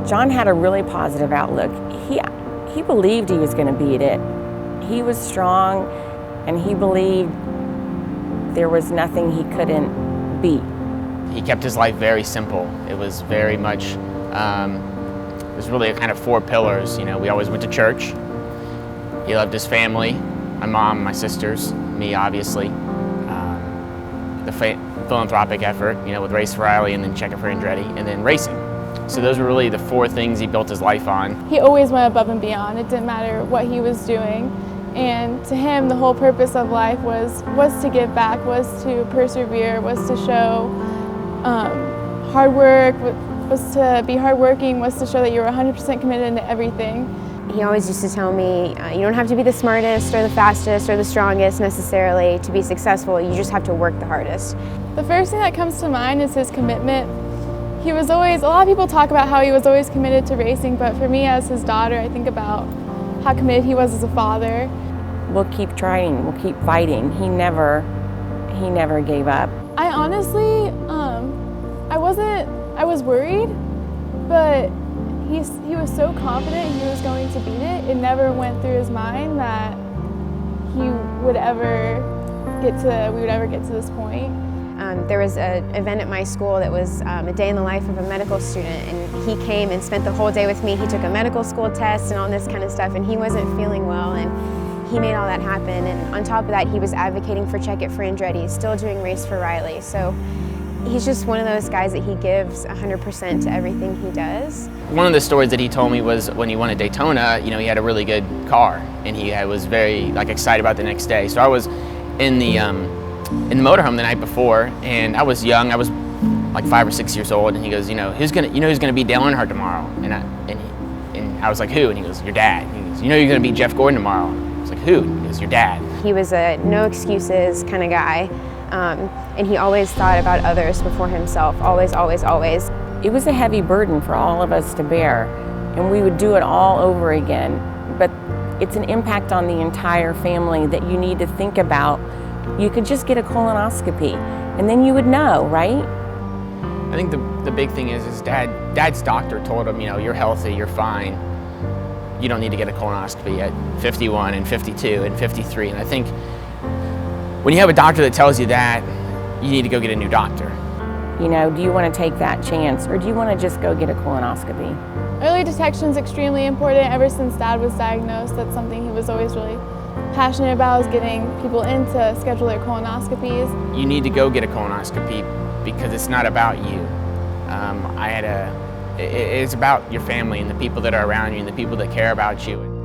John had a really positive outlook. He believed he was going to beat it. He was strong, and he believed there was nothing he couldn't beat. He kept his life very simple. It was very much, it was really a kind of 4 pillars. You know, we always went to church. He loved his family, my mom, my sisters, me obviously. The philanthropic effort, you know, with Race for Riley and then CheckIt4Andretti, and then racing. So those were really the 4 things he built his life on. He always went above and beyond. It didn't matter what he was doing. And to him, the whole purpose of life was to give back, was to persevere, was to show hard work, was to be hardworking, was to show that you were 100% committed to everything. He always used to tell me, you don't have to be the smartest or the fastest or the strongest necessarily to be successful, you just have to work the hardest. The first thing that comes to mind is his commitment. He was always, a lot of people talk about how he was always committed to racing, but for me as his daughter, I think about how committed he was as a father. We'll keep trying, we'll keep fighting. He never gave up. I honestly, I was worried, but he was so confident he was going to beat it. It never went through his mind that we would ever get to this point. There was an event at my school that was a day in the life of a medical student, and he came and spent the whole day with me. He took a medical school test and all this kind of stuff, and he wasn't feeling well, and he made all that happen. And on top of that, he was advocating for CheckIt4Andretti, still doing Race for Riley. So he's just one of those guys that he gives 100% to everything he does. One of the stories that he told me was when he won at Daytona, you know, he had a really good car, and he was very excited about the next day. So I was in the motorhome the night before, and I was young. I was like 5 or 6 years old, and he goes, who's gonna beat Dale Earnhardt tomorrow? And I was like, who? And he goes, your dad. And he goes, you're gonna beat Jeff Gordon tomorrow. I was like, who? And he goes, your dad. He was a no excuses kind of guy, and he always thought about others before himself. Always, always, always. It was a heavy burden for all of us to bear, and we would do it all over again. But it's an impact on the entire family that you need to think about. You could just get a colonoscopy, and then you would know, right? I think the big thing is Dad's doctor told him, you're healthy, you're fine. You don't need to get a colonoscopy at 51 and 52 and 53. And I think when you have a doctor that tells you that, you need to go get a new doctor. Do you want to take that chance, or do you want to just go get a colonoscopy? Early detection is extremely important. Ever since Dad was diagnosed, that's something he was always really passionate about, is getting people in to schedule their colonoscopies. You need to go get a colonoscopy because it's not about you. It's about your family and the people that are around you and the people that care about you.